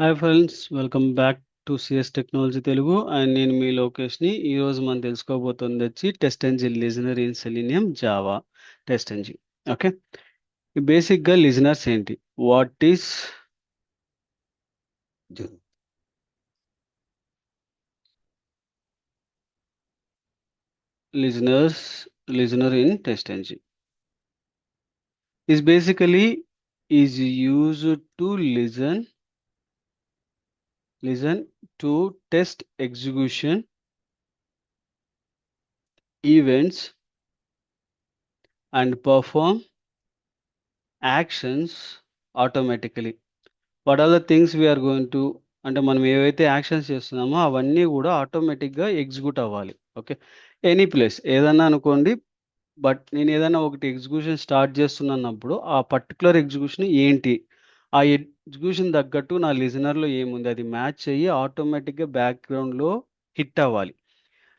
Hi friends, welcome back to CS technology Telugu. And నేను మీ లోకేష్ని. ఈరోజు మనం తెలుసుకోబోతుంది వచ్చి test engine listener in selenium Java test engine. Okay, బేసిక్గా లిజనర్స్ ఏంటి, what is listener in test engine is basically is used to listen to test execution events and perform actions automatically. What are the things we're going to, అంటే మనం ఏవైతే actions చేస్తున్నామో అవన్నీ కూడా ఆటోమేటిక్గా execute అవ్వాలి. ఓకే, ఎనీ ప్లేస్ ఏదన్నా అనుకోండి, బట్ నేను ఏదైనా ఒకటి ఎగ్జిక్యూషన్ స్టార్ట్ చేస్తున్నప్పుడు ఆ పర్టికులర్ ఎగ్జిక్యూషన్ ఏంటి, ఆ ఎగ్జిక్యూషన్ తగ్గట్టు నా లిజనర్లో ఏముంది అది మ్యాచ్ అయ్యి ఆటోమేటిక్గా బ్యాక్గ్రౌండ్లో హిట్ అవ్వాలి.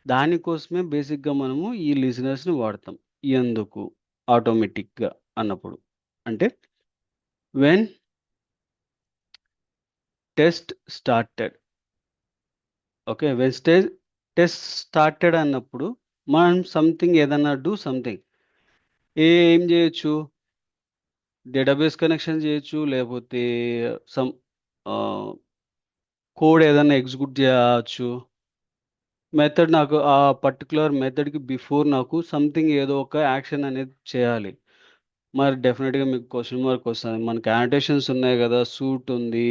దానికోసమే బేసిక్గా మనము ఈ లిజనర్స్ని వాడతాం. ఎందుకు ఆటోమేటిక్గా అన్నప్పుడు అంటే when test started. Okay, when test started అన్నప్పుడు మనం సంథింగ్ ఏదన్నా డూ సంథింగ్ ఏం చేయొచ్చు, డేటాబేస్ కనెక్షన్ చేయొచ్చు, లేకపోతే సమ్ కోడ్ ఏదన్నా ఎగ్జిక్యూట్ చేయవచ్చు. మెథడ్ నాకు ఆ పర్టికులర్ మెథడ్కి బిఫోర్ నాకు సంథింగ్ ఏదో ఒక యాక్షన్ అనేది చేయాలి. మరి డెఫినెట్గా మీకు క్వశ్చన్ మార్క్ వస్తుంది. మనకి యానిటేషన్స్ ఉన్నాయి కదా, సూట్ ఉంది,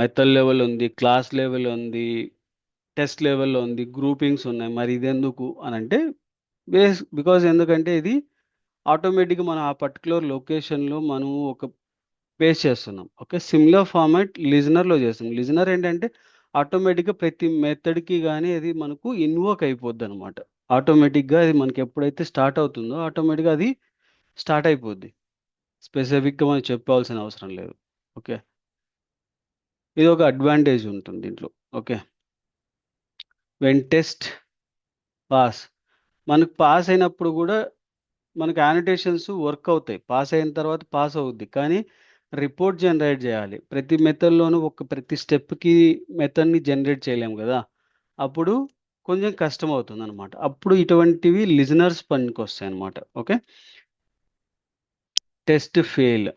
మెథడ్ లెవెల్ ఉంది, క్లాస్ లెవెల్ ఉంది, టెస్ట్ లెవెల్లో ఉంది, గ్రూపింగ్స్ ఉన్నాయి. మరి ఇది ఎందుకు అని అంటే బికాజ్ ఎందుకంటే ఇది ఆటోమేటిక్గా మనం ఆ పర్టికులర్ లొకేషన్లో మనం ఒక పేస్ట్ చేస్తున్నాం. ఓకే, సిమిలర్ ఫార్మాట్ లిజనర్లో చేస్తున్నాం. లిజనర్ ఏంటంటే ఆటోమేటిక్గా ప్రతి మెథడ్కి కానీ అది మనకు ఇన్వోక్ అయిపోద్ది అనమాట. ఆటోమేటిక్గా అది మనకి ఎప్పుడైతే స్టార్ట్ అవుతుందో ఆటోమేటిక్గా అది స్టార్ట్ అయిపోద్ది. స్పెసిఫిక్గా మనం చెప్పాల్సిన అవసరం లేదు. ఓకే, ఇది ఒక అడ్వాంటేజ్ ఉంటుంది దీంట్లో. ఓకే, వెన్ టెస్ట్ పాస్, మనకు పాస్ అయినప్పుడు కూడా మనకు యానిటేషన్స్ వర్క్ అవుతాయి. పాస్ అయిన తర్వాత పాస్ అవుద్ది, కానీ రిపోర్ట్ జనరేట్ చేయాలి. ప్రతి మెథడ్లోనూ ప్రతి స్టెప్కి మెథడ్ని జనరేట్ చేయలేము కదా, అప్పుడు కొంచెం కష్టం అవుతుంది అనమాట. అప్పుడు ఇటువంటివి లిజనర్స్ పనికి వస్తాయి అనమాట. Okay, test fail.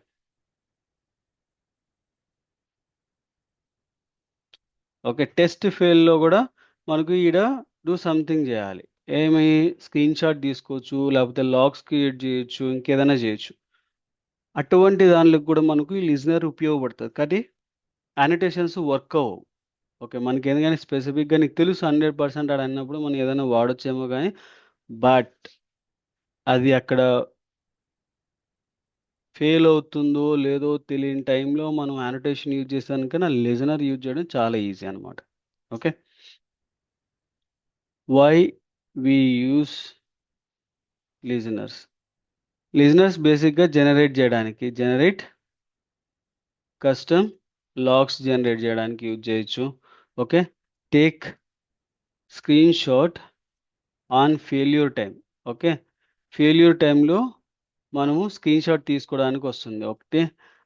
Okay, test ఫెయిల్లో కూడా మనకు ఈడ డూ సంథింగ్ చేయాలి. ఏమి, స్క్రీన్ షాట్ తీసుకోవచ్చు, లేకపోతే లాగ్స్ క్రియేట్ చేయొచ్చు, ఇంకేదైనా చేయొచ్చు. అటువంటి దానిలకు కూడా మనకు ఈ లిజనర్ ఉపయోగపడుతుంది, కానీ యానిటేషన్స్ వర్క్ అవ్వవు. ఓకే, మనకి ఎందుకని స్పెసిఫిక్గా నీకు తెలుసు 100% ఆడ అన్నప్పుడు మనం ఏదైనా వాడొచ్చేమో, కానీ బట్ అది అక్కడ ఫెయిల్ అవుతుందో లేదో తెలియని టైంలో మనం యానిటేషన్ యూజ్ చేసానికన్నా లిజనర్ యూజ్ చేయడం చాలా ఈజీ అనమాట. Okay, why we use listeners బేసిక్గా జనరేట్ చేయడానికి, కస్టమ్ లాగ్స్ జనరేట్ చేయడానికి యూజ్ చేయొచ్చు. Okay, take screenshot on failure time. Okay, failure టైంలో మనము స్క్రీన్ షాట్ తీసుకోవడానికి వస్తుంది. ఒకటి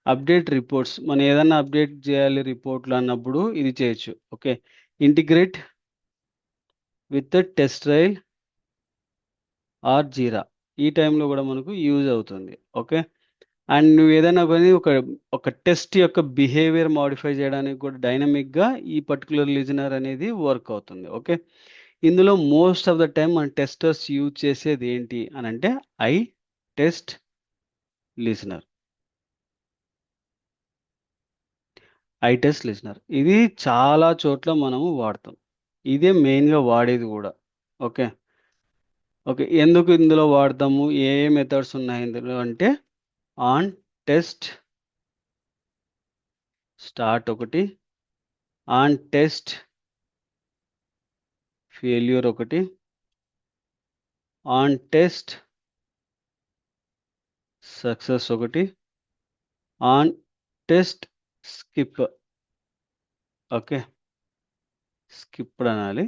అప్డేట్ రిపోర్ట్స్, మనం ఏదైనా అప్డేట్ చేయాలి రిపోర్ట్లు అన్నప్పుడు ఇది చేయొచ్చు. Okay, integrate with test trail or Jira, ఈ టైంలో కూడా మనకు యూజ్ అవుతుంది. ఓకే, అండ్ నువ్వు ఏదైనా కానీ ఒక టెస్ట్ యొక్క బిహేవియర్ మాడిఫై చేయడానికి కూడా డైనమిక్గా ఈ పర్టికులర్ లిజనర్ అనేది వర్క్ అవుతుంది. ఓకే, ఇందులో మోస్ట్ ఆఫ్ ద టైం మన టెస్టర్స్ యూజ్ చేసేది ఏంటి అని అంటే ఐ టెస్ట్ లిజనర్. ఇది చాలా చోట్ల మనము వాడతాం. ఇదే మెయిన్గా వాడేది కూడా. ఓకే, ఓకే, ఎందుకు ఇందులో వాడతాము, ఏ ఏ మెథడ్స్ ఉన్నాయి ఇందులో అంటే ఆన్ టెస్ట్ స్టార్ట్ ఒకటి, ఆన్ టెస్ట్ ఫెయిల్యూర్ ఒకటి, ఆన్ టెస్ట్ సక్సెస్ ఒకటి, on test skip. Okay, skip అనాలి,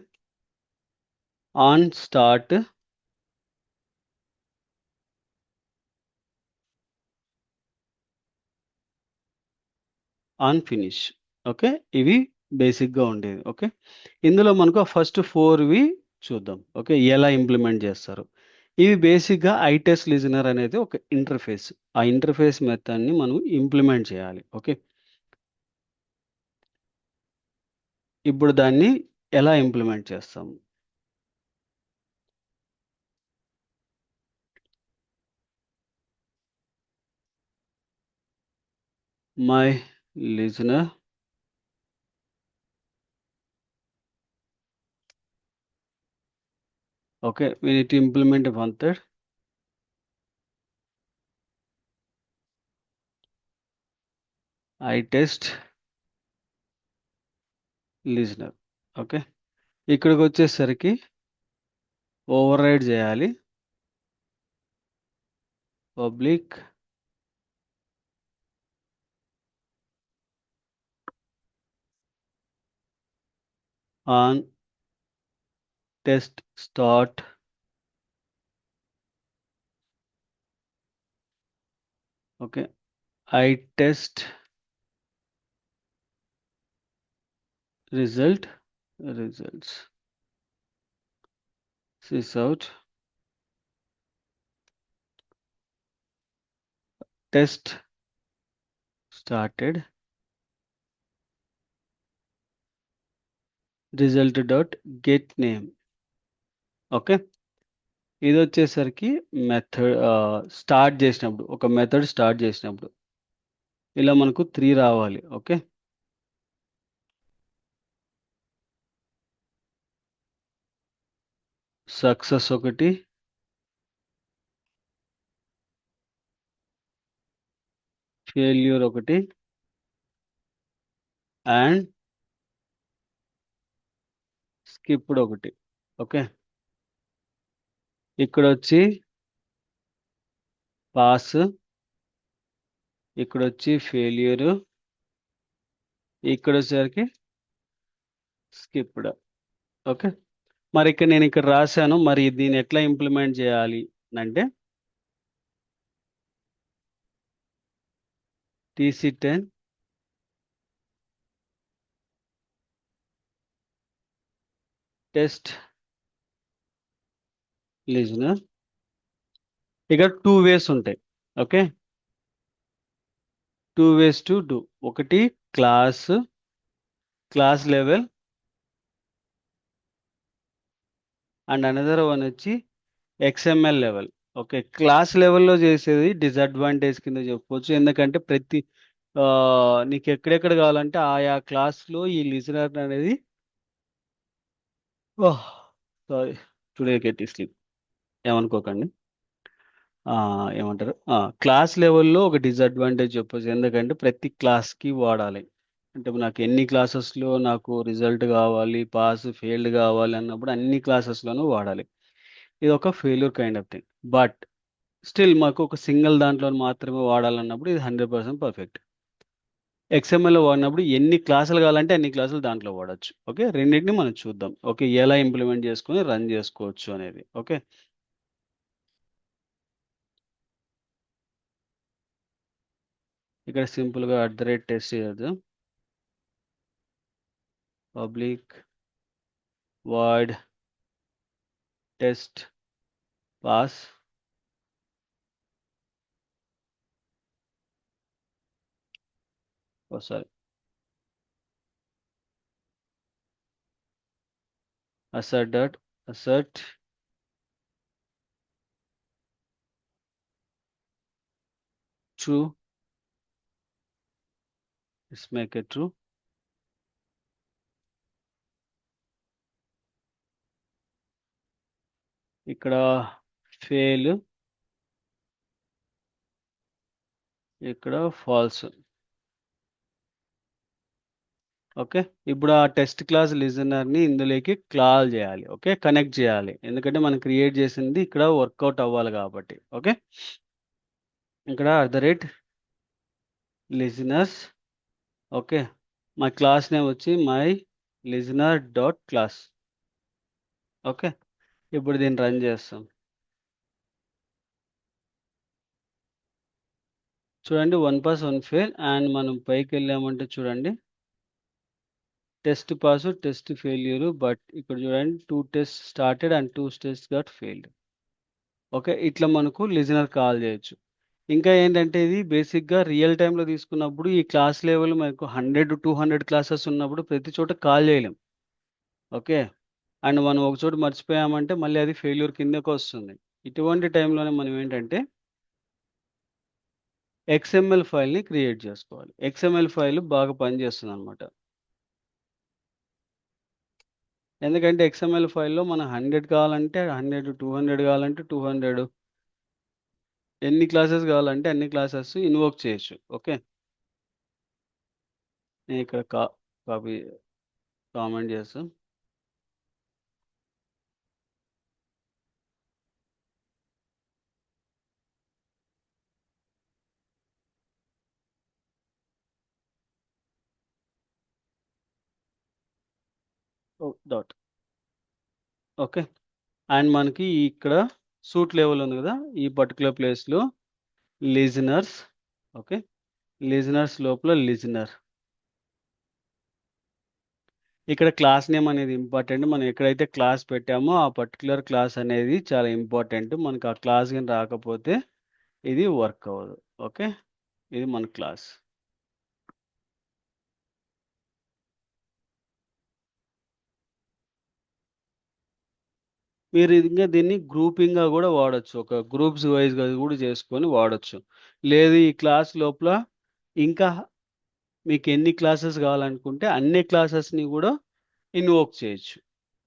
on start, on finish. Okay. ఇవి బేసిక్‌గా ఉండేది. ఓకే. ఇందులో మనకు ఫస్ట్ 4వి చూద్దాం. ఓకే. ఎలా ఇంప్లిమెంట్ చేస్తారు. ఇవి బేసిక్‌గా ఐటెస్ట్ లిజనర్ అనేది ఒక ఇంటర్ఫేస్. ఆ ఇంటర్ఫేస్ మెథడ్‌ని మనం ఇంప్లిమెంట్ చేయాలి. ఓకే. ఇప్పుడు దాన్ని ఎలా ఇంప్లిమెంట్ చేస్తాం? My listener. Okay. We need to implement one third. ITest listener. Okay. ఇక్కడికొచ్చేసరికి ఓవర్‌రైడ్ చేయాలి. Public on test start okay. I test results sys out test started result dot get name. Okay. ఇదొచ్చేసరికి start చేసినప్పుడు ఒక method start చేసినప్పుడు ఇలా మనకు 3 రావాలి. Okay. Success ఒకటి, ఫెయిల్యూర్ ఒకటి అండ్ స్కిప్డ్ ఒకటి. ఓకే. ఇక్కడొచ్చి పాస్, ఇక్కడొచ్చి ఫెయిల్యూర్, ఇక్కడొచ్చేసరికి స్కిప్డ్. ఓకే. మరి నేను ఇక్కడ రాశాను. మరి దీన్ని ఎట్లా ఇంప్లిమెంట్ చేయాలి అంటే TC10 టెస్ట్ లిజనర్. ఇక్కడ 2 వేస్ ఉంటాయి. ఓకే. 2 ways to do. ఒకటి class level and another one వచ్చి XML లెవెల్. ఓకే. క్లాస్ లెవెల్‌లో చేసేది డిసడ్వాంటేజ్ కింద చెప్పుకోవచ్చు. ఎందుకంటే నీకు ఎక్కడెక్కడ కావాలంటే ఆయా క్లాస్‌లో ఈ లిజనర్ అనేది ఓహ్! సారీ టుడే గెట్ స్లీప్ ఏమనుకోకండి. ఏమంటారు? క్లాస్ లెవెల్‌లో ఒక డిసడ్వాంటేజ్ చెప్పొచ్చు. ఎందుకంటే ప్రతి క్లాస్‌కి వాడాలి. అంటే ఇప్పుడు నాకు ఎన్ని క్లాసెస్‌లో నాకు రిజల్ట్ కావాలి, పాస్, ఫెయిల్డ్ కావాలి అన్నప్పుడు అన్ని క్లాసెస్‌లోనూ వాడాలి. ఇదొక failure kind of thing. But still మాకు ఒక సింగిల్ దాంట్లో మాత్రమే వాడాలన్నప్పుడు ఇది 100% పర్ఫెక్ట్. XMLలో వాడినప్పుడు ఎన్ని క్లాసులు కావాలంటే అన్ని క్లాసులు దాంట్లో వాడొచ్చు. ఓకే. రెండిటిని మనం చూద్దాం. ఓకే. ఎలా ఇంప్లిమెంట్ చేసుకొని రన్ చేసుకోవచ్చు అనేది. ఓకే. ఇక్కడ సింపుల్‌గా @టెస్ట్ చేద్దాం. Public void test pass sorry assert true. Let's make it true. ఇక్కడ ఫెయిల్, ఇక్కడ ఫాల్స్. ఓకే. ఇప్పుడు ఆ టెస్ట్ క్లాస్ లిజనర్‌ని ఇందులోకి కాల్ చేయాలి. ఓకే. కనెక్ట్ చేయాలి. ఎందుకంటే మనం క్రియేట్ చేసింది ఇక్కడ వర్కౌట్ అవ్వాలి కాబట్టి. ఓకే. ఇక్కడ @listeners. ఓకే. మా క్లాస్ నేమ్ వచ్చి my listener dot class. Okay. ఇప్పుడు దీన్ని రన్ చేస్తాం. చూడండి 1 పాస్ 1 ఫెయిల్ అండ్ మనం పైకెళ్ళామంటే చూడండి test pass, test failure. But ఇక్కడ చూడండి 2 test started and 2 test got failed. Okay. ఇట్లా మనకు లిజనర్ కాల్ చేయొచ్చు. ఇంకా ఏంటంటే ఇది బేసిక్‌గా రియల్ టైమ్‌లో తీసుకున్నప్పుడు ఈ క్లాస్ లెవెల్ మనకు 100, 200 క్లాసెస్ ఉన్నప్పుడు ప్రతి చోట కాల్ చేయలేం. ఓకే. అండ్ మనం ఒక చోట మర్చిపోయామంటే మళ్ళీ అది ఫెయిల్యూర్ కిందకొస్తుంది. ఇటువంటి టైంలోనే మనం ఏంటంటే ఎక్స్ఎంఎల్ ఫైల్‌ని క్రియేట్ చేసుకోవాలి. ఎక్స్ఎంఎల్ ఫైల్ బాగా పనిచేస్తుందనమాట. ఎందుకంటే ఎక్స్ఎంఎల్ ఫైల్‌లో మనం 100 కావాలంటే 100, 200 కావాలంటే 200, ఎన్ని క్లాసెస్ కావాలంటే అన్ని క్లాసెస్ ఇన్వోక్ చేయొచ్చు. ఓకే. నేను ఇక్కడ కాపీ కామెంట్ చేస్తా. డాట్. ఓకే. అండ్ మనకి ఇక్కడ సూట్ లెవెల్ ఉంది కదా! ఈ పర్టిక్యులర్ ప్లేస్‌లో లిజనర్స్. ఓకే. లిజనర్స్ లోపల లిజనర్. ఇక్కడ క్లాస్ నేమ్ అనేది ఇంపార్టెంట్. మనం ఎక్కడైతే క్లాస్ పెట్టామో ఆ పర్టిక్యులర్ క్లాస్ అనేది చాలా ఇంపార్టెంట్. మనకు ఆ క్లాస్ గాని రాకపోతే ఇది వర్క్ అవ్వదు. ఓకే. ఇది మన క్లాస్. మీరు ఇంకా దీన్ని గ్రూపింగ్‌గా గూడా వాడొచ్చు. ఒక గ్రూప్స్ వైస్‌గా గూడా చేసుకొని వాడొచ్చు. లేదు ఈ క్లాస్ లోపల ఇంకా మీకెన్ని క్లాసెస్ కావాలనుకుంటే అన్ని క్లాసెస్‌ని గూడా ఇన్వోక్ చేయొచ్చు.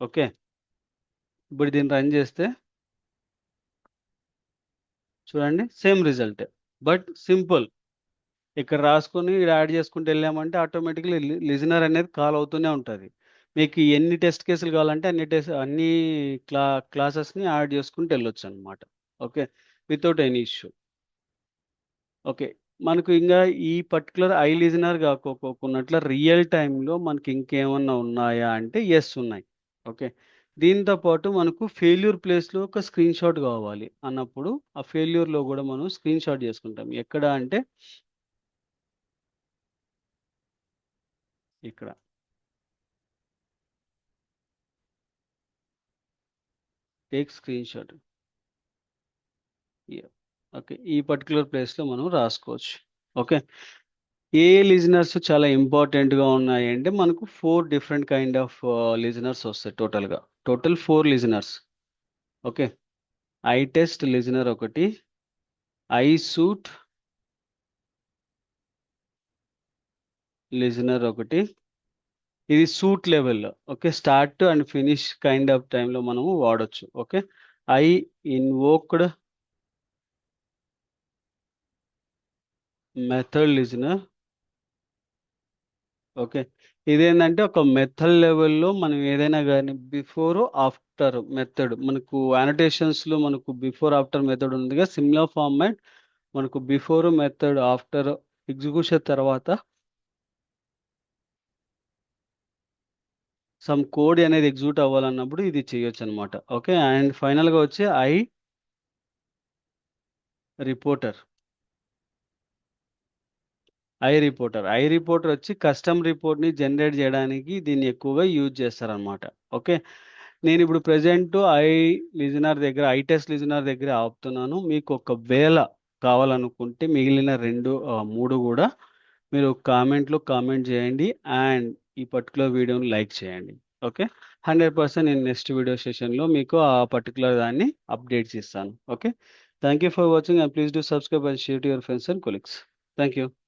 ఓకే. ఇప్పుడు దీన్ని రన్ చేస్తే చూడండి సేమ్ రిజల్టే. But simple. ఇక్కడ రాసుకొని ఈడ యాడ్ చేసుకుంటూ ఎళ్ళామంటే ఆటోమేటిక్‌లీ లిజనర్ అనేది కాల్ అవుతూనే ఉంటది. మీకు ఎన్ని టెస్ట్ కేసులు కావాలంటే అన్ని క్లాసెస్‌ని యాడ్ చేసుకుంటూ ఎళ్ళొచ్చనమాట. Okay. Without any issue. Okay. మనకు ఇంగా ఈ పర్టిక్యులర్ ఐ లిజనర్ కాకోకోకున్నట్ల రియల్ టైమ్‌లో మనకి ఇంకేమన్నా ఉన్నాయా అంటే యెస్ ఉన్నాయి. ఓకే. దీనితో పాటు మనకు ఫెయిల్యూర్ ప్లేస్‌లో ఒక స్క్రీన్‌షాట్ కావాలి అన్నప్పుడు ఆ ఫెయిల్యూర్‌లో గూడా మనం స్క్రీన్‌షాట్ చేసుకుంటాం. ఎక్కడ అంటే ఇక్కడ. Take screenshot. యాహ్! ఓకే. ఈ పర్టిక్యులర్ ప్లేస్‌లో మనం రాసుకోవచ్చు. ఓకే. ఏ లిజనర్స్ చాలా ఇంపార్టెంట్‌గా ఉన్నాయంటే మనకు 4 డిఫరెంట్ కైండ్ ఆఫ్ లిజనర్స్ వస్తాయి టోటల్‌గా. Total 4 listeners. Okay. I test listener ఒకటి. ఐ సూట్ లిజనర్ ఒకటి. ఇది సూట్ లెవెల్‌లో. Okay. Start and finish kind of టైమ్‌లో మనము వాడొచ్చు. Okay. I invoked method listener. Okay. ఇదేందంటే ఒక మెథడ్ లెవెల్‌లో మనం ఏదైనా గాని బిఫోర్, ఆఫ్టర్ మెథడ్ మనకు యానోటేషన్స్‌లో మనకు బిఫోర్, ఆఫ్టర్ మెథడ్ ఉందిగా సిమిలర్ ఫార్మాట్ మనకు బిఫోర్ మెథడ్, ఆఫ్టర్ ఎగ్జిక్యూషన్ తర్వాత సమ్ కోడ్ అనేది ఎగ్జిక్యూట్ అవ్వాలన్నప్పుడు ఇది చేయొచ్చనమాట. ఓకే. అండ్ ఫైనల్‌గా వచ్చి రిపోర్టర్. ఐ రిపోర్టర్ వచ్చి కస్టమ్ రిపోర్ట్‌ని జనరేట్ చేయడానికి దీన్ని ఎక్కువగా యూజ్ చేస్తారనమాట. ఓకే. నేనిప్పుడు ప్రెజెంట్ ఐ టెస్ట్ లిజనర్ దగ్గరే ఆపుతున్నాను. మీకు ఒకవేళ కావాలనుకుంటే మిగిలిన 3 గూడా మీరు కామెంట్‌లో కామెంట్ చేయండి. అండ్ ఈ పర్టిక్యులర్ వీడియోని లైక్ చేయండి. ఓకే. 100% నేను నెక్స్ట్ వీడియో సెషన్‌లో మీకు ఆ పర్టిక్యులర్ దాన్ని అప్డేట్స్ ఇస్తాను. Okay. Thank you for watching and please do subscribe and share to your friends and colleagues. Thank you.